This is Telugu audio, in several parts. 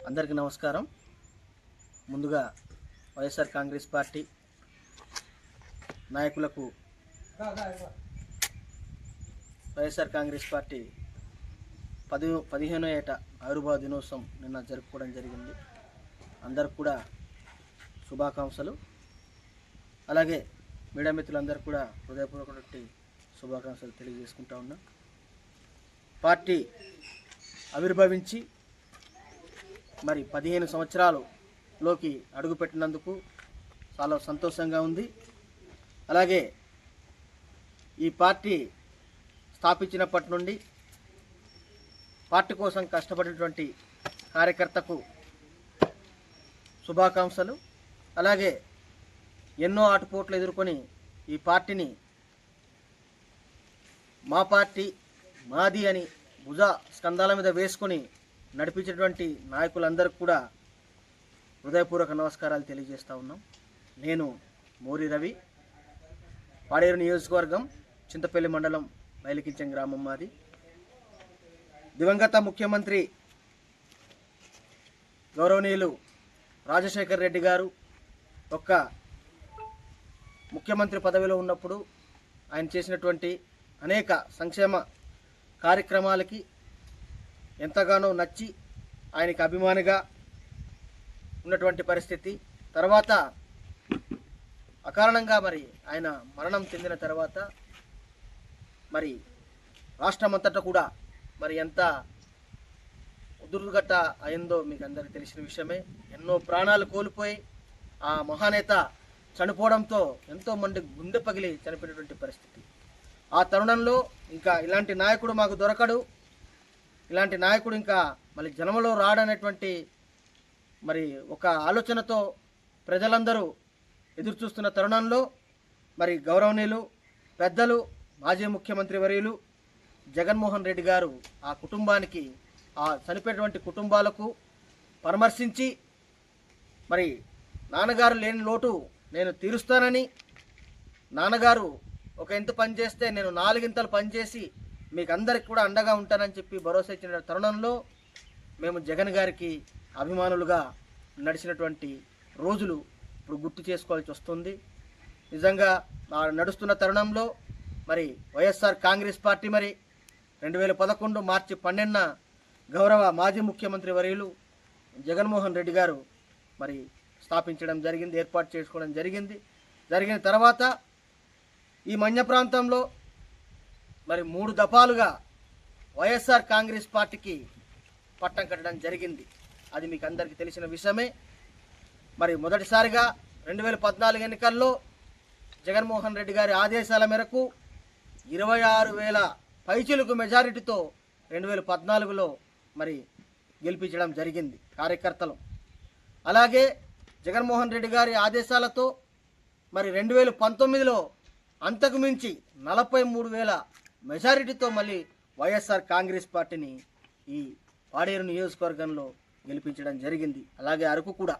అందరికీ నమస్కారం. ముందుగా వైఎస్ఆర్ కాంగ్రెస్ పార్టీ నాయకులకు వైఎస్ఆర్ కాంగ్రెస్ పార్టీ 15వ ఏట ఆవిర్భావ దినోత్సవం నిన్న జరుపుకోవడం జరిగింది. అందరికి కూడా శుభాకాంక్షలు. అలాగే మీడియా మిత్రులందరూ కూడా హృదయపూర్వకమైన శుభాకాంక్షలు తెలియజేసుకుంటా ఉన్నా. పార్టీ ఆవిర్భవించి మరి 15 సంవత్సరాలలోకి అడుగుపెట్టినందుకు చాలా సంతోషంగా ఉంది. అలాగే ఈ పార్టీ స్థాపించినప్పటి నుండి పార్టీ కోసం కష్టపడినటువంటి కార్యకర్తకు శుభాకాంక్షలు. అలాగే ఎన్నో ఆటుపోట్లు ఎదుర్కొని ఈ పార్టీని మా పార్టీ మాది అని భుజ స్కంధాల మీద వేసుకొని నడిపించేటువంటి నాయకులందరికీ కూడా హృదయపూర్వక నమస్కారాలు తెలియజేస్తూ ఉన్నాం. నేను మోరి రవి, పాడేరు నియోజకవర్గం, చింతపల్లి మండలం, మైలికించం గ్రామం మాది. దివంగత ముఖ్యమంత్రి గౌరవనీయులు రాజశేఖర్ రెడ్డి గారు ముఖ్యమంత్రి పదవిలో ఉన్నప్పుడు ఆయన చేసినటువంటి అనేక సంక్షేమ కార్యక్రమాలకి ఎంతగానో నచ్చి ఆయనకి అభిమానిగా ఉన్నటువంటి పరిస్థితి. తర్వాత అకారణంగా మరి ఆయన మరణం చెందిన తర్వాత మరి రాష్ట్రమంతటా కూడా మరి ఎంత ఉదురుగట్ట అయిందో మీకు అందరికీ తెలిసిన విషయమే. ఎన్నో ప్రాణాలు కోల్పోయి ఆ మహానేత చనిపోవడంతో ఎంతోమంది గుండె పగిలి చనిపోయినటువంటి పరిస్థితి. ఆ తరుణంలో ఇంకా ఇలాంటి నాయకుడు మాకు దొరకడు, ఇలాంటి నాయకుడు ఇంకా మళ్ళీ జన్మలో రాడనేటువంటి మరి ఒక ఆలోచనతో ప్రజలందరూ ఎదురు చూస్తున్న తరుణంలో మరి గౌరవనీయులు పెద్దలు మాజీ ముఖ్యమంత్రి వర్యులు జగన్మోహన్ రెడ్డి గారు ఆ కుటుంబానికి, ఆ చనిపోయినటువంటి కుటుంబాలకు పరామర్శించి మరి నాన్నగారు లేని లోటు నేను తీరుస్తానని, నాన్నగారు ఒక ఇంత పని చేస్తే నేను 4 ఇంతలు పనిచేసి మీకు అందరికి కూడా అండగా ఉంటానని చెప్పి భరోసా ఇచ్చిన తరుణంలో మేము జగన్ గారికి అభిమానులుగా నడిచినటువంటి రోజులు ఇప్పుడు గుర్తు చేసుకోవాల్సి వస్తుంది. నిజంగా నడుస్తున్న తరుణంలో మరి వైఎస్ఆర్ కాంగ్రెస్ పార్టీ మరి 2011 మార్చి 12న గౌరవ మాజీ ముఖ్యమంత్రి వర్యులు జగన్మోహన్ రెడ్డి గారు మరి స్థాపించడం జరిగింది, ఏర్పాటు చేసుకోవడం జరిగిన తర్వాత ఈ మన్య ప్రాంతంలో మరి 3 దఫాలుగా వైఎస్ఆర్ కాంగ్రెస్ పార్టీకి పట్టం కట్టడం జరిగింది. అది మీకు అందరికీ తెలిసిన విషయమే. మరి మొదటిసారిగా 2014 ఎన్నికల్లో జగన్మోహన్ రెడ్డి గారి ఆదేశాల మేరకు 26,000 పైచిలుకు మెజారిటీతో 2014లో మరి గెలిపించడం జరిగింది కార్యకర్తలు. అలాగే జగన్మోహన్ రెడ్డి గారి ఆదేశాలతో మరి 2019లో అంతకు మించి 43,000 మెజారిటీతో మళ్ళీ వైఎస్ఆర్ కాంగ్రెస్ పార్టీని ఈ పాడేరు నియోజకవర్గంలో గెలిపించడం జరిగింది. అలాగే అరకు కూడా.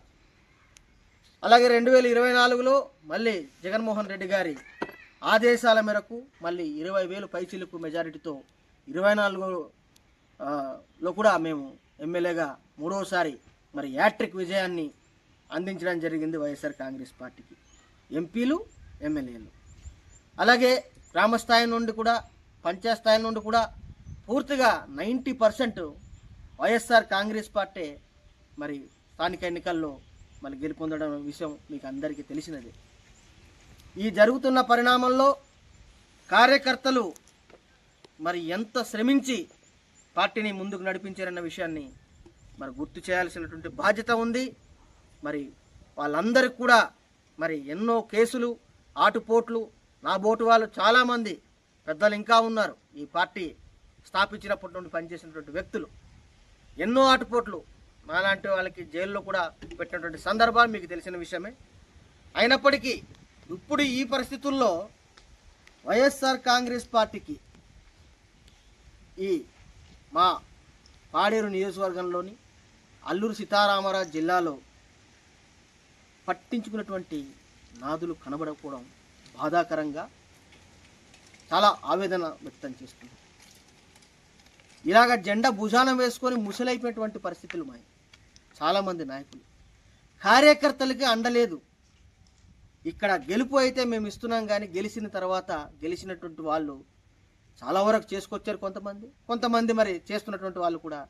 అలాగే 2024లో మళ్ళీ జగన్మోహన్ రెడ్డి గారి ఆదేశాల మేరకు మళ్ళీ 20,000 పైచిలుకు మెజారిటీతో 24లో కూడా మేము ఎమ్మెల్యేగా 3వసారి మరి యాట్రిక్ విజయాన్ని అందించడం జరిగింది వైఎస్ఆర్ కాంగ్రెస్ పార్టీకి, ఎంపీలు, ఎమ్మెల్యేలు. అలాగే గ్రామ స్థాయి నుండి కూడా, పంచాయత్ స్థాయి నుండి కూడా పూర్తిగా 90% వైఎస్ఆర్ కాంగ్రెస్ పార్టీ మరి స్థానిక ఎన్నికల్లో మరి గెలుపొందడం విషయం మీకు అందరికీ తెలిసినదే. ఈ జరుగుతున్న పరిణామంలో కార్యకర్తలు మరి ఎంత శ్రమించి పార్టీని ముందుకు నడిపించారన్న విషయాన్ని మరి గుర్తు చేయాల్సినటువంటి బాధ్యత ఉంది. మరి వాళ్ళందరికీ కూడా మరి ఎన్నో కేసులు, ఆటుపోట్లు, నా బోటు వాళ్ళు చాలామంది పెద్దలు ఇంకా ఉన్నారు. ఈ పార్టీ స్థాపించినప్పటి నుండి పనిచేసినటువంటి వ్యక్తులు ఎన్నో ఆటుపోట్లు నాలాంటి వాళ్ళకి జైల్లో కూడా పెట్టినటువంటి సందర్భాలు మీకు తెలిసిన విషయమే. అయినప్పటికీ ఇప్పుడు ఈ పరిస్థితుల్లో వైఎస్ఆర్ కాంగ్రెస్ పార్టీకి ఈ మా పాడేరు నియోజకవర్గంలోని అల్లూరు సీతారామరాజు జిల్లాలో పట్టించుకున్నటువంటి నాదులు కనబడకపోవడం బాధాకరంగా చాలా ఆవేదన వ్యక్తం చేస్తుంది. ఇలాగ జెండా భుజాన వేసుకొని ముసలైపోయినటువంటి పరిస్థితులు మాయి. చాలామంది నాయకులు. కార్యకర్తలకి అండలేదు. ఇక్కడ గెలుపు అయితే మేము ఇస్తున్నాం, కానీ గెలిచిన తర్వాత గెలిచినటువంటి వాళ్ళు చాలా వరకు చేసుకొచ్చారు కొంతమంది మరి చేస్తున్నటువంటి వాళ్ళు కూడా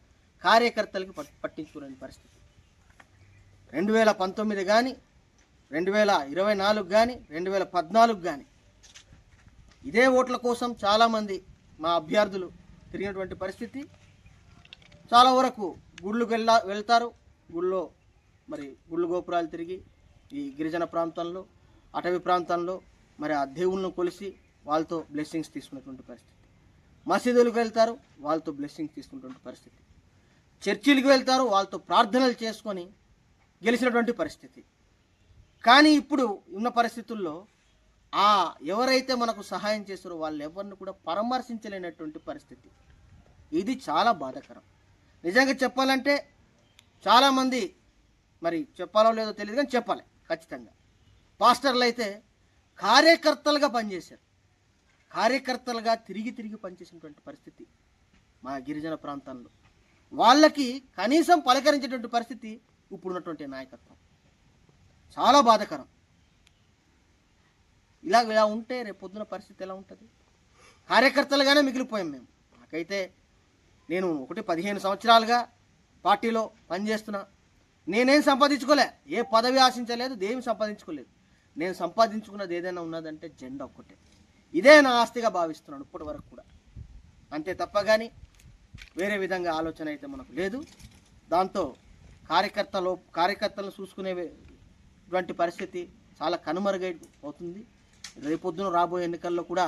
కార్యకర్తలకి పట్టించుకునే పరిస్థితి. 2019 కానీ 2024 కానీ 2014 కానీ ఇదే ఓట్ల కోసం చాలామంది మా అభ్యర్థులు తిరిగినటువంటి పరిస్థితి. చాలా వరకు గుళ్ళకు వెళ్తారు. గుళ్ళు గోపురాలు తిరిగి ఈ గిరిజన ప్రాంతంలో, అటవీ ప్రాంతంలో మరి ఆ దేవుళ్ళను కొలిసి వాళ్ళతో బ్లెస్సింగ్స్ తీసుకున్నటువంటి పరిస్థితి. మసీదులకు వెళ్తారు, వాళ్ళతో బ్లెస్సింగ్స్ తీసుకున్నటువంటి పరిస్థితి. చర్చిలకు వెళ్తారు, వాళ్ళతో ప్రార్థనలు చేసుకొని గెలిచినటువంటి పరిస్థితి. కానీ ఇప్పుడు ఉన్న పరిస్థితుల్లో ఎవరైతే మనకు సహాయం చేస్తారో వాళ్ళు ఎవరిని కూడా పరామర్శించలేనటువంటి పరిస్థితి. ఇది చాలా బాధాకరం. నిజంగా చెప్పాలంటే చాలామంది మరి చెప్పాలో లేదో తెలియదు, కానీ చెప్పాలి ఖచ్చితంగా. పాస్టర్లు అయితే కార్యకర్తలుగా పనిచేశారు. కార్యకర్తలుగా తిరిగి పనిచేసినటువంటి పరిస్థితి మా గిరిజన ప్రాంతాల్లో. వాళ్ళకి కనీసం పలకరించేటువంటి పరిస్థితి ఇప్పుడున్నటువంటి నాయకత్వం. చాలా బాధాకరం. ఇలా ఉంటే రేపు పొద్దున పరిస్థితి ఎలా ఉంటుంది? కార్యకర్తలుగానే మిగిలిపోయాం మేము. నాకైతే నేను 15 సంవత్సరాలుగా పార్టీలో పనిచేస్తున్నా. నేనేం సంపాదించుకోలే, ఏ పదవి ఆశించలేదు, దేమి సంపాదించుకోలేదు. నేను సంపాదించుకున్నది ఏదైనా ఉన్నదంటే జెండా ఒక్కటే. ఇదే నా ఆస్తిగా భావిస్తున్నాను ఇప్పటి వరకు కూడా. అంతే తప్ప కానీ వేరే విధంగా ఆలోచన అయితే మనకు లేదు. దాంతో కార్యకర్తలను చూసుకునేటువంటి పరిస్థితి చాలా కనుమరుగై అవుతుంది. రేపొద్దున రాబోయే ఎన్నికల్లో కూడా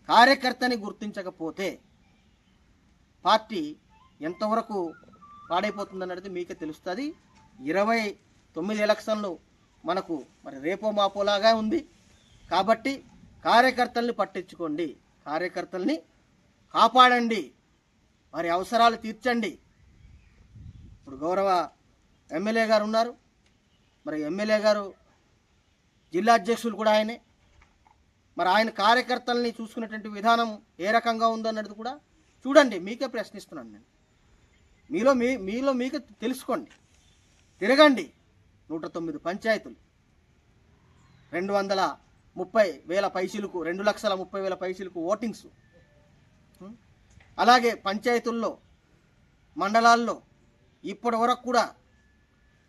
కార్యకర్తని గుర్తించకపోతే పార్టీ ఎంతవరకు పాడైపోతుందన్నది మీకే తెలుస్తుంది. 29 ఎలక్షన్లు మనకు మరి రేపో మాపోలాగా ఉంది. కాబట్టి కార్యకర్తల్ని పట్టించుకోండి, కార్యకర్తల్ని కాపాడండి, వారి అవసరాలు తీర్చండి. ఇప్పుడు గౌరవ ఎమ్మెల్యే గారు ఉన్నారు. మరి ఎమ్మెల్యే గారు జిల్లా అధ్యక్షులు కూడా ఆయనే. మరి ఆయన కార్యకర్తల్ని చూసుకునేటువంటి విధానం ఏ రకంగా ఉందన్నది కూడా చూడండి. మీకే ప్రశ్నిస్తున్నాను నేను. మీలో మీకు తెలుసుకోండి, తిరగండి. 109 పంచాయతీలు, 230,000 పైసలకు, 2,30,000 పైసలకు ఓటింగ్స్. అలాగే పంచాయతీల్లో, మండలాల్లో ఇప్పటి వరకు కూడా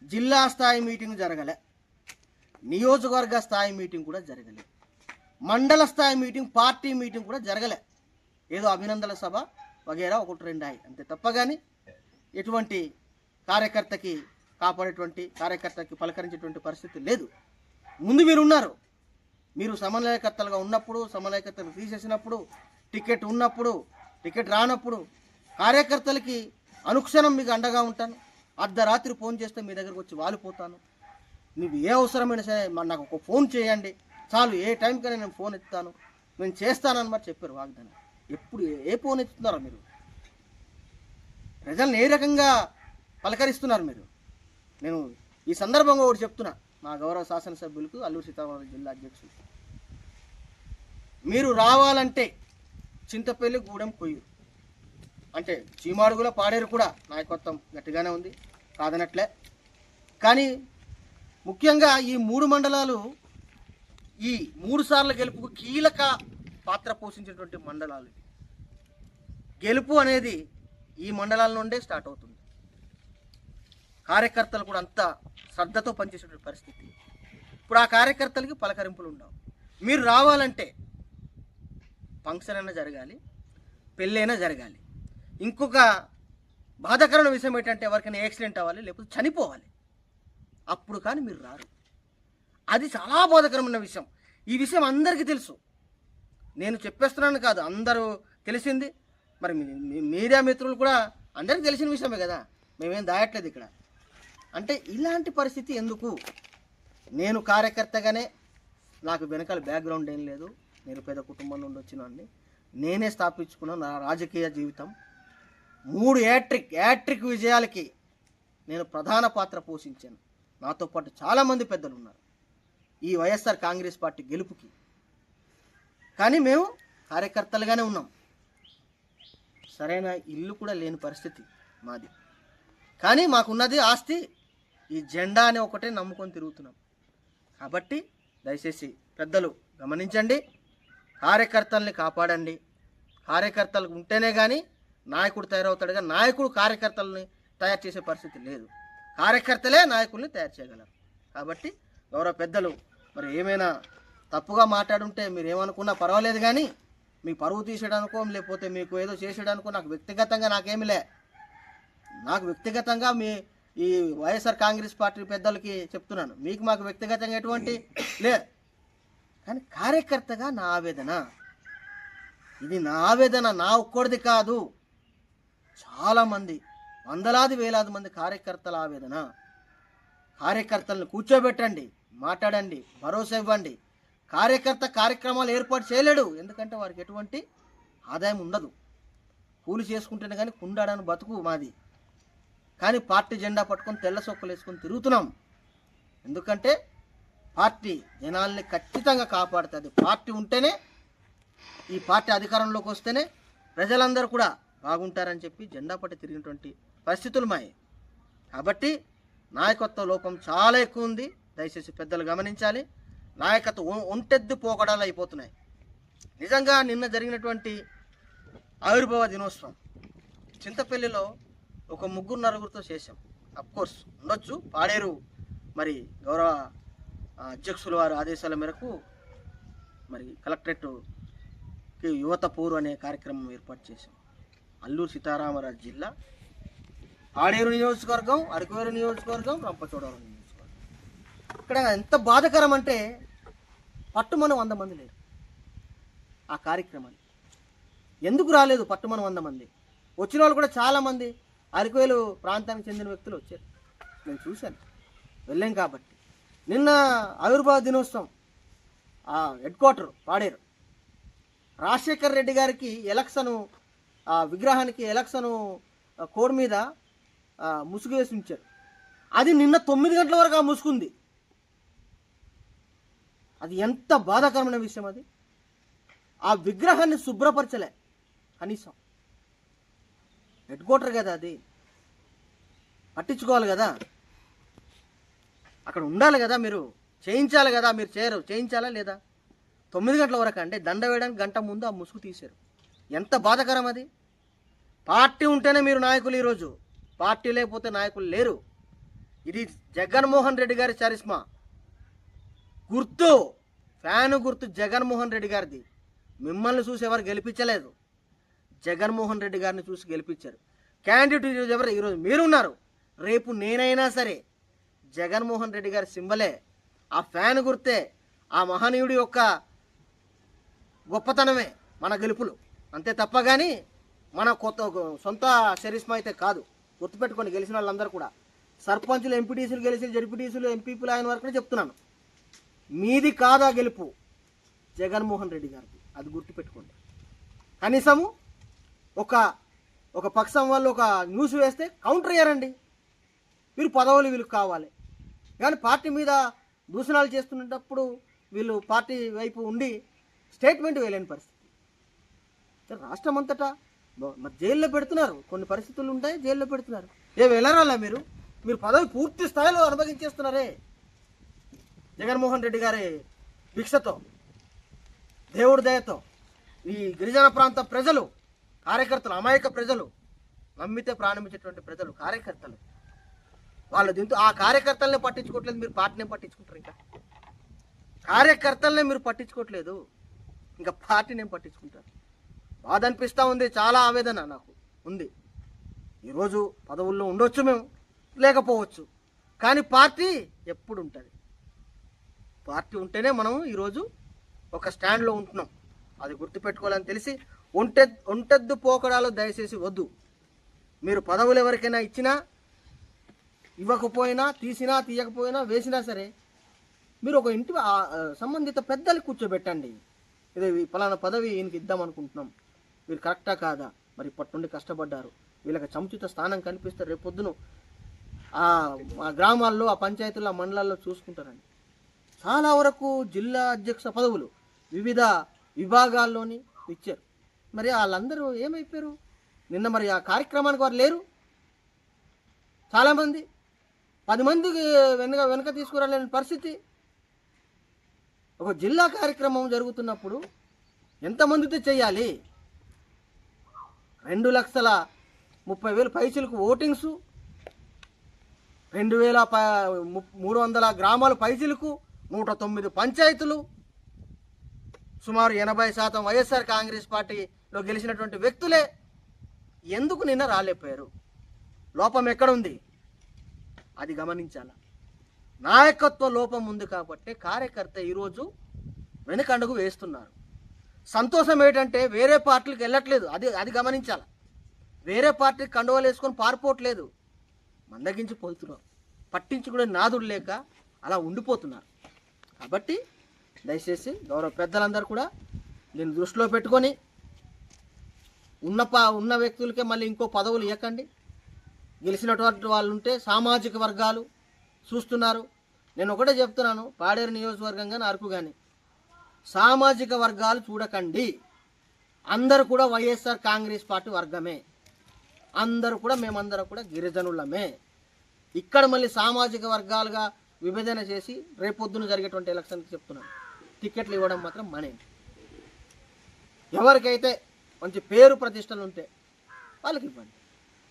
జిల్లా స్థాయి మీటింగ్ జరగలే, నియోజకవర్గ స్థాయి మీటింగ్ కూడా జరగలే, మండల స్థాయి మీటింగ్, పార్టీ మీటింగ్ కూడా జరగలే. ఏదో అభినందన సభ వగేరా 1-2 అయ్యి అంతే తప్ప కానీ ఎటువంటి కార్యకర్తకి కాపాడేటువంటి, కార్యకర్తకి పలకరించేటువంటి పరిస్థితి లేదు. ముందు మీరు ఉన్నారు. మీరు సమన్వయకర్తలుగా ఉన్నప్పుడు, సమన్వయకర్తలు తీసేసినప్పుడు, టికెట్ ఉన్నప్పుడు, టికెట్ రానప్పుడు కార్యకర్తలకి అనుక్షణం మీకు అండగా ఉంటాను. అర్ధరాత్రి ఫోన్ చేస్తే మీ దగ్గరకు వచ్చి వాలిపోతాను. మీకు ఏ అవసరమైనా సరే నాకు ఒక ఫోన్ చేయండి చాలు, ఏ టైంకైనా నేను ఫోన్ ఎత్తుతాను, నేను చేస్తానని మరి చెప్పారు వాగ్దానం. ఎప్పుడు ఏ ఫోన్ ఎత్తుతున్నారో మీరు? ప్రజల్ని ఏ రకంగా పలకరిస్తున్నారు మీరు? నేను ఈ సందర్భంగా ఒకటి చెప్తున్నా మా గౌరవ శాసనసభ్యులకు, అల్లూరు సీతారామరాజు జిల్లా అధ్యక్షులు, మీరు రావాలంటే చింతపల్లి, గూడెం, కొయ్యూరు అంటే చీమాడుగుల, పాడేరు కూడా నాయకత్వం గట్టిగానే ఉంది, కాదనట్లే. కానీ ముఖ్యంగా ఈ 3 మండలాలు ఈ 3 సార్ల గెలుపుకు కీలక పాత్ర పోషించినటువంటి మండలాలు. గెలుపు అనేది ఈ మండలాల నుండే స్టార్ట్ అవుతుంది. కార్యకర్తలు కూడా అంత శ్రద్ధతో పనిచేసేటువంటి పరిస్థితి. ఇప్పుడు ఆ కార్యకర్తలకి పలకరింపులు ఉండవు. మీరు రావాలంటే ఫంక్షన్ అయినా జరగాలి, పెళ్ళైనా జరగాలి. ఇంకొక బాధాకరమైన విషయం ఏంటంటే ఎవరికైనా యాక్సిడెంట్ అవ్వాలి, లేకపోతే చనిపోవాలి, అప్పుడు కానీ మీరు రారు. అది చాలా బాధాకరమైన విషయం. ఈ విషయం అందరికీ తెలుసు, నేను చెప్పేస్తున్నాను కాదు, అందరూ తెలిసింది. మరి మీడియా మిత్రులు కూడా అందరికీ తెలిసిన విషయమే కదా, మేమేం దాయట్లేదు ఇక్కడ. అంటే ఇలాంటి పరిస్థితి ఎందుకు? నేను కార్యకర్తగానే, నాకు వెనకాల బ్యాక్గ్రౌండ్ ఏం లేదు, నేను పేద కుటుంబం నుండి వచ్చినాన్ని, నేనే స్థాపించుకున్న నా రాజకీయ జీవితం 3 యాట్రిక్ విజయాలకి నేను ప్రధాన పాత్ర పోషించాను. నాతో పాటు చాలామంది పెద్దలు ఉన్నారు ఈ వైఎస్ఆర్ కాంగ్రెస్ పార్టీ గెలుపుకి. కానీ మేము కార్యకర్తలుగానే ఉన్నాం. సరైన ఇల్లు కూడా లేని పరిస్థితి మాది. కానీ మాకున్నది ఆస్తి ఈ జెండా అని ఒకటే నమ్ముకొని తిరుగుతున్నాం. కాబట్టి దయచేసి పెద్దలు గమనించండి, కార్యకర్తల్ని కాపాడండి. కార్యకర్తలు ఉంటేనే కానీ నాయకుడు తయారవుతాడుగా, నాయకుడు కార్యకర్తలని తయారు చేసే పరిస్థితి లేదు. కార్యకర్తలే నాయకుల్ని తయారు చేయగలరు. కాబట్టి గౌరవ పెద్దలు మరి ఏమైనా తప్పుగా మాట్లాడుంటే మీరు ఏమనుకున్నా పర్వాలేదు, కానీ మీ పరువు తీసేయడానికో లేకపోతే మీకు ఏదో చేసేయడానికో నాకు వ్యక్తిగతంగా నాకేమి లే. నాకు వ్యక్తిగతంగా మీ ఈ వైఎస్ఆర్ కాంగ్రెస్ పార్టీ పెద్దలకి చెప్తున్నాను, మీకు మాకు వ్యక్తిగతంగా ఎటువంటి లే. కానీ కార్యకర్తగా నా ఆవేదన, ఇది నా ఆవేదన, నా ఒక్కడిది కాదు, చాలామంది వందలాది వేలాది మంది కార్యకర్తల ఆవేదన. కార్యకర్తలను కూర్చోబెట్టండి, మాట్లాడండి, భరోసా ఇవ్వండి. కార్యకర్త కార్యక్రమాలు ఏర్పాటు చేయలేడు, ఎందుకంటే వారికి ఎటువంటి ఆదాయం ఉండదు. కూలి చేసుకుంటేనే కానీ కుండాడని బతుకు మాది. కానీ పార్టీ జెండా పట్టుకొని తెల్ల సొక్కలు వేసుకొని తిరుగుతున్నాం. ఎందుకంటే పార్టీ జనాల్ని ఖచ్చితంగా కాపాడుతుంది. పార్టీ ఉంటేనే, ఈ పార్టీ అధికారంలోకి వస్తేనే ప్రజలందరూ కూడా బాగుంటారని చెప్పి జెండా పట్టి తిరిగినటువంటి పరిస్థితులు మాయి. కాబట్టి నాయకత్వ లోపం చాలా ఎక్కువ ఉంది. దయచేసి పెద్దలు గమనించాలి. నాయకత్వం ఒంటెద్దు పోకడాలు అయిపోతున్నాయి. నిజంగా నిన్న జరిగినటువంటి ఆవిర్భావ దినోత్సవం చింతపల్లిలో ఒక 3-4 చేశాం. అఫ్కోర్స్ ఉండొచ్చు, పాడేరు మరి గౌరవ అధ్యక్షుల వారి ఆదేశాల మేరకు మరి కలెక్టరేట్కి యువత పూర్ అనే కార్యక్రమం ఏర్పాటు చేశాం. అల్లూరు సీతారామరాజు జిల్లా పాడేరు నియోజకవర్గం, అరకువేరు నియోజకవర్గం, రంపచోడవరం నియోజకవర్గం. ఇక్కడ ఎంత బాధకరం అంటే పట్టుమని 100 మంది లేరు ఆ కార్యక్రమాన్ని. ఎందుకు రాలేదు పట్టుమని 100 మంది? వచ్చిన వాళ్ళు కూడా చాలామంది అరకువేలు ప్రాంతానికి చెందిన వ్యక్తులు వచ్చారు, నేను చూశాను, వెళ్ళాం. కాబట్టి నిన్న ఆవిర్భావ దినోత్సవం హెడ్ క్వార్టర్ పాడేరు, రాజశేఖర్ రెడ్డి గారికి ఎలక్షను విగ్రహానికి ఎలక్షను కోడ్ మీద ముసుగు వేసి ఉంచారు. అది నిన్న 9 గంటల వరకు ఆ ముసుగుంది. అది ఎంత బాధాకరమైన విషయం. అది ఆ విగ్రహాన్ని శుభ్రపరచలే కనీసం. హెడ్ క్వార్టర్ కదా, అది పట్టించుకోవాలి కదా, అక్కడ ఉండాలి కదా, మీరు చేయించాలి కదా, మీరు చేయించాలా లేదా? 9 గంటల వరకు అంటే దండ వేయడానికి గంట ముందు ఆ ముసుగు తీశారు. ఎంత బాధాకరం అది. పార్టీ ఉంటేనే మీరు నాయకులు, ఈరోజు పార్టీ లేకపోతే నాయకులు లేరు. ఇది జగన్మోహన్ రెడ్డి గారి చరిస్మా. గుర్తు, ఫ్యాను గుర్తు జగన్మోహన్ రెడ్డి గారిది. మిమ్మల్ని చూసి ఎవరు గెలిపించలేదు, జగన్మోహన్ రెడ్డి గారిని చూసి గెలిపించారు. క్యాండిడేట్ ఈరోజు ఎవరు? ఈరోజు మీరున్నారు, రేపు నేనైనా సరే జగన్మోహన్ రెడ్డి గారి సింబలే, ఆ ఫ్యాన్ గుర్తే, ఆ మహనీయుడి యొక్క గొప్పతనమే మన గెలుపులు. అంతే తప్ప కానీ మన సొంత చరిస్మా అయితే కాదు. గుర్తుపెట్టుకోండి, గెలిచిన వాళ్ళందరూ కూడా సర్పంచులు, ఎంపీటీసీలు గెలిచి, జడ్పీటీసీలు, ఎంపీపీలు ఆయన వరకు చెప్తున్నాను, మీది కాదా గెలుపు, జగన్మోహన్ రెడ్డి గారిది. అది గుర్తుపెట్టుకోండి. కనీసము ఒక పక్షం వాళ్ళు ఒక న్యూస్ వేస్తే కౌంటర్ అయ్యారండి. వీళ్ళు పదవులు వీళ్ళకి కావాలి, కానీ పార్టీ మీద దూషణాలు చేస్తున్నప్పుడు వీళ్ళు పార్టీ వైపు ఉండి స్టేట్మెంట్ వేయలేని పరిస్థితి. రాష్ట్రం అంతటా మరి జైల్లో పెడుతున్నారు, కొన్ని పరిస్థితులు ఉంటాయి, జైల్లో పెడుతున్నారు. వెళ్ళరాలా మీరు పదవి పూర్తి స్థాయిలో అనుభవించేస్తున్నారే. జగన్మోహన్ రెడ్డి గారి భిక్షతో, దేవుడి దయతో ఈ గిరిజన ప్రాంత ప్రజలు, కార్యకర్తలు, అమాయక ప్రజలు, నమ్మితే ప్రాణమించేటువంటి ప్రజలు, కార్యకర్తలు, వాళ్ళు దీంతో ఆ కార్యకర్తలనే పట్టించుకోవట్లేదు, మీరు పార్టీనే పట్టించుకుంటారు. ఇంకా కార్యకర్తలనే మీరు పట్టించుకోవట్లేదు, ఇంకా పార్టీని ఏం పట్టించుకుంటారు? బాధ అనిపిస్తూ ఉంది, చాలా ఆవేదన నాకు ఉంది. ఈరోజు పదవుల్లో ఉండొచ్చు, మేము లేకపోవచ్చు, కానీ పార్టీ ఎప్పుడు ఉంటుంది. పార్టీ ఉంటేనే మనం ఈరోజు ఒక స్టాండ్లో ఉంటున్నాం. అది గుర్తుపెట్టుకోవాలని తెలిసి ఒంటెద్దు పోకడాలు దయచేసి వద్దు. మీరు పదవులు ఎవరికైనా ఇచ్చినా, ఇవ్వకపోయినా, తీసినా తీయకపోయినా, వేసినా సరే మీరు ఒక ఇంటి సంబంధిత పెద్దలు కూర్చోబెట్టండి. ఇది పలానా పదవి ఈయనకి ఇద్దాం అనుకుంటున్నాం, మీరు కరెక్టా కాదా, మరి ఇప్పటి నుండి కష్టపడ్డారు, వీళ్ళకి సముచిత స్థానం కనిపిస్తే రేపొద్దున ఆ గ్రామాల్లో, ఆ పంచాయతీల్లో, ఆ మండలాల్లో చూసుకుంటారండి. చాలా వరకు జిల్లా అధ్యక్ష పదవులు వివిధ విభాగాల్లోని ఇచ్చారు. మరి వాళ్ళందరూ ఏమైపోయారు? నిన్న మరి ఆ కార్యక్రమానికి వారు లేరు. చాలామంది 10 మందికి వెనక తీసుకురాలేని పరిస్థితి. ఒక జిల్లా కార్యక్రమం జరుగుతున్నప్పుడు ఎంతమందితో చేయాలి? 2,30,000 పైసలకు ఓటింగ్సు, 2,300 గ్రామాల పైసలకు 109 పంచాయతీలు, సుమారు 80% వైఎస్ఆర్ కాంగ్రెస్ పార్టీలో గెలిచినటువంటి వ్యక్తులే ఎందుకు నిన్న రాలేకపోయారు? లోపం ఎక్కడుంది? అది గమనించాల. నాయకత్వ లోపం ఉంది కాబట్టి కార్యకర్త ఈరోజు వెనుకండుగు వేస్తున్నారు. సంతోషం ఏంటంటే వేరే పార్టీలకు వెళ్ళట్లేదు. అది గమనించాలి. వేరే పార్టీకి కండువలు వేసుకొని పారిపోవట్లేదు, మందగించి పోతున్నారు. పట్టించుకునే నాదుడు లేక అలా ఉండిపోతున్నారు. కాబట్టి దయచేసి గౌరవ పెద్దలందరూ కూడా దీన్ని దృష్టిలో పెట్టుకొని ఉన్న వ్యక్తులకే మళ్ళీ ఇంకో పదవులు ఇవ్వకండి. గెలిచినటువంటి వాళ్ళు ఉంటే సామాజిక వర్గాలు చూస్తున్నారు. నేను ఒకటే చెప్తున్నాను, పాడేరు నియోజకవర్గం కానీ అరకు కానీ సామాజిక వర్గాలు చూడకండి. అందరూ కూడా వైఎస్ఆర్ కాంగ్రెస్ పార్టీ వర్గమే. అందరూ కూడా మేమందరం కూడా గిరిజనులమే. ఇక్కడ మళ్ళీ సామాజిక వర్గాలుగా విభజన చేసి రేపొద్దున జరిగేటువంటి ఎలక్షన్కి చెప్తున్నాను, టికెట్లు ఇవ్వడం మాత్రం మనే. ఎవరికైతే మంచి పేరు ప్రతిష్టలు ఉంటే వాళ్ళకి ఇవ్వండి.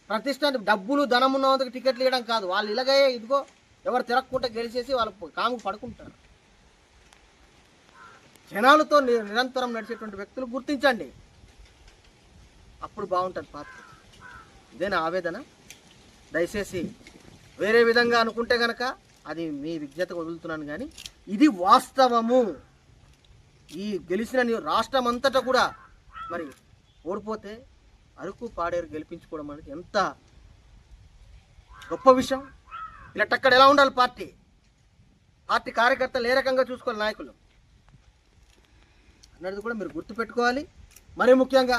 ప్రతిష్ట అంటే డబ్బులు ధనం ఉన్న వాళ్ళకి టికెట్లు ఇవ్వడం కాదు. వాళ్ళు ఇలాగే ఇదిగో ఎవరు తిరగకుండా గెలిచేసి వాళ్ళు కాము పడుకుంటారు. జనాలతో నిరంతరం నడిచేటువంటి వ్యక్తులు గుర్తించండి, అప్పుడు బాగుంటుంది పార్టీ. ఇదే నా ఆవేదన. దయచేసి వేరే విధంగా అనుకుంటే కనుక అది మీ విజ్ఞతకు వదులుతున్నాను, కానీ ఇది వాస్తవము. ఈ గెలిచిన రాష్ట్రం అంతటా కూడా మరి ఓడిపోతే అరకు పాడేరు గెలిపించుకోవడం అనేది ఎంత గొప్ప విషయం. ఇలా టక్కడ ఎలా ఉండాలి పార్టీ కార్యకర్తలు ఏ రకంగా చూసుకోవాలి నాయకులు అన్నది కూడా మీరు గుర్తుపెట్టుకోవాలి. మరీ ముఖ్యంగా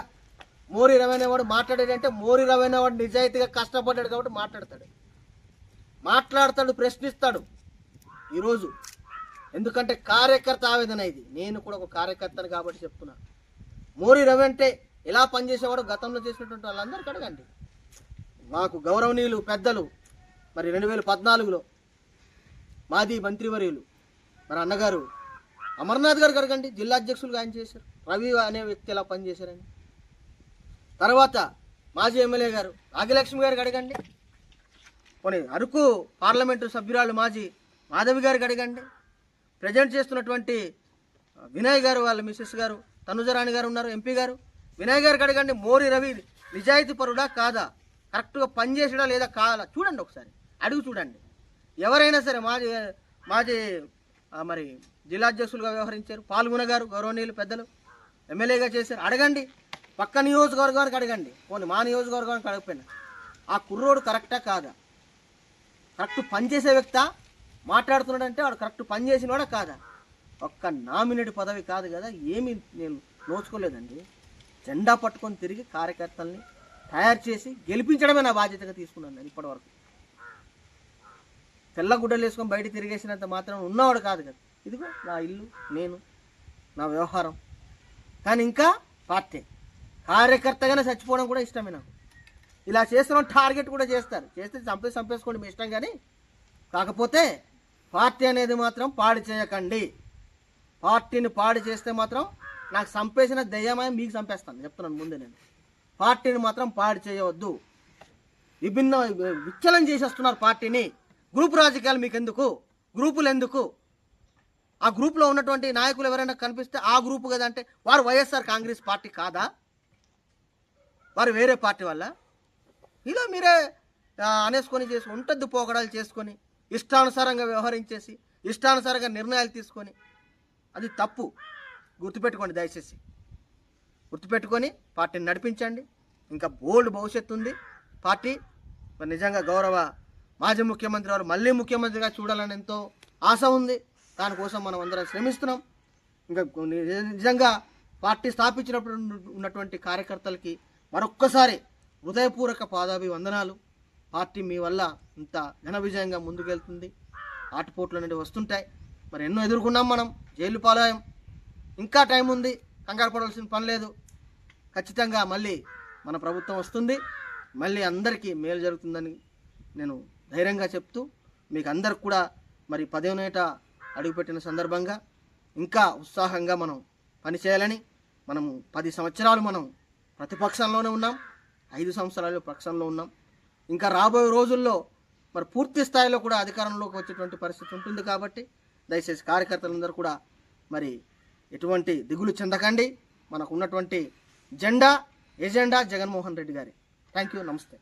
మోరీ రవీణవాడు మాట్లాడేటంటే మోరీ రవీణవాడు నిజాయితీగా కష్టపడ్డాడు కాబట్టి మాట్లాడతాడు, ప్రశ్నిస్తాడు ఈరోజు. ఎందుకంటే కార్యకర్త ఆవేదన ఇది. నేను కూడా ఒక కార్యకర్తను కాబట్టి చెప్తున్నా. మోరీ రవి అంటే ఎలా పనిచేసేవాడు గతంలో చేసినటువంటి వాళ్ళందరికీ అడగండి. మాకు గౌరవనీయులు పెద్దలు మరి 2014లో మాజీ మంత్రివర్యులు మరి అన్నగారు అమర్నాథ్ గారికి అడగండి, జిల్లా అధ్యక్షులుగా ఆయన చేశారు. రవి అనే వ్యక్తి ఎలా పనిచేశారని. తర్వాత మాజీ ఎమ్మెల్యే గారు రాగిలక్ష్మి గారికి అడగండి. కొన్ని అరకు పార్లమెంటు సభ్యురాలు మాజీ మాధవి గారికి అడగండి. ప్రజెంట్ చేస్తున్నటువంటి వినయ్ గారు వాళ్ళ మిసెస్ గారు తనుజరాణి గారు ఉన్నారు, ఎంపీ గారు. వినయ్ గారికి అడగండి, మోరీ రవి నిజాయితీ పరుడా కాదా, కరెక్ట్గా పనిచేసాడా లేదా కాదా చూడండి, ఒకసారి అడుగు చూడండి. ఎవరైనా సరే మాజీ మరి జిల్లా అధ్యక్షులుగా వ్యవహరించారు. పాల్గొన గారు గౌరవనీయులు పెద్దలు ఎమ్మెల్యేగా చేశారు. అడగండి, పక్క నియోజకవర్గానికి అడగండి. పోనీ మా నియోజకవర్గానికి అడగపోయినా ఆ కుర్రోడు కరెక్టా కాదా, కరెక్ట్ పనిచేసే వ్యక్తా, మాట్లాడుతున్నాడంటే వాడు కరెక్ట్ పని చేసినవాడా కాదా. ఒక్క నామినేట్ పదవి కాదు కదా, ఏమీ నేను నోచుకోలేదండి. జెండా పట్టుకొని తిరిగి కార్యకర్తల్ని తయారు చేసి గెలిపించడమే నా బాధ్యతగా తీసుకున్నాను నేను ఇప్పటివరకు. తెల్ల గుడ్డలు వేసుకొని బయట తిరిగేసినంత మాత్రం ఉన్నవాడు కాదు కదా. ఇదిగో నా ఇల్లు, నేను, నా వ్యవహారం. కానీ ఇంకా పార్టీ కార్యకర్తగానే చచ్చిపోవడం కూడా ఇష్టమే నాకు. ఇలా చేస్తున్నాం టార్గెట్ కూడా చేస్తారు, చేస్తే చంపేసుకోండి మీ ఇష్టం. కానీ కాకపోతే పార్టీ అనేది మాత్రం పాడు చేయకండి. పార్టీని పాడు చేస్తే మాత్రం నాకు చంపేసిన దయ్యమై మీకు చంపేస్తాను చెప్తున్నాను ముందే. నేను పార్టీని మాత్రం పాడు చేయవద్దు. విచ్చలం చేసేస్తున్నారు పార్టీని. గ్రూప్ రాజకీయాలు మీకు ఎందుకు, గ్రూపులు ఎందుకు? ఆ గ్రూప్లో ఉన్నటువంటి నాయకులు ఎవరైనా కనిపిస్తే ఆ గ్రూపు కదా అంటే వారు వైఎస్ఆర్ కాంగ్రెస్ పార్టీ కాదా, వారు వేరే పార్టీ వల్ల? ఇలా మీరే అనేసుకొని చేసి ఉంటుంది పోకడాలు చేసుకొని ఇష్టానుసారంగా వ్యవహరించేసి ఇష్టానుసారంగా నిర్ణయాలు తీసుకొని అది తప్పు. గుర్తుపెట్టుకోండి, దయచేసి గుర్తుపెట్టుకొని పార్టీని నడిపించండి. ఇంకా బోల్డ్ భవిష్యత్తు ఉంది పార్టీ. మరి నిజంగా గౌరవ మాజీ ముఖ్యమంత్రి వారు మళ్ళీ ముఖ్యమంత్రిగా చూడాలని ఎంతో ఆశ ఉంది. దానికోసం మనం అందరం శ్రమిస్తున్నాం. ఇంకా నిజంగా పార్టీ స్థాపించినప్పుడు ఉన్నటువంటి కార్యకర్తలకి మరొక్కసారి హృదయపూర్వక పాదాభివందనాలు. పార్టీ మీ వల్ల ఇంత ఘన విజయంగా ముందుకెళ్తుంది. ఆటుపోట్లు అనేవి వస్తుంటాయి, మరి ఎన్నో ఎదుర్కొన్నాం మనం. జైలు పాలయం, ఇంకా టైం ఉంది, కంగారు పడవలసిన పని లేదు. ఖచ్చితంగా మళ్ళీ మన ప్రభుత్వం వస్తుంది, మళ్ళీ అందరికీ మేలు జరుగుతుందని నేను ధైర్యంగా చెప్తూ మీకు అందరికి కూడా మరి 10వ ఏట అడుగుపెట్టిన సందర్భంగా ఇంకా ఉత్సాహంగా మనం పనిచేయాలని, మనము 10 సంవత్సరాలు మనం ప్రతిపక్షంలోనే ఉన్నాం, 5 సంవత్సరాలు పక్షంలో ఉన్నాం. ఇంకా రాబోయే రోజుల్లో మరి పూర్తి స్థాయిలో కూడా అధికారంలోకి వచ్చేటువంటి పరిస్థితి ఉంటుంది. కాబట్టి దయచేసి కార్యకర్తలందరూ కూడా మరి ఎటువంటి దిగులు చెందకండి. మనకు ఉన్నటువంటి ఎజెండా జగన్మోహన్ రెడ్డి గారి. Thank you. నమస్తే.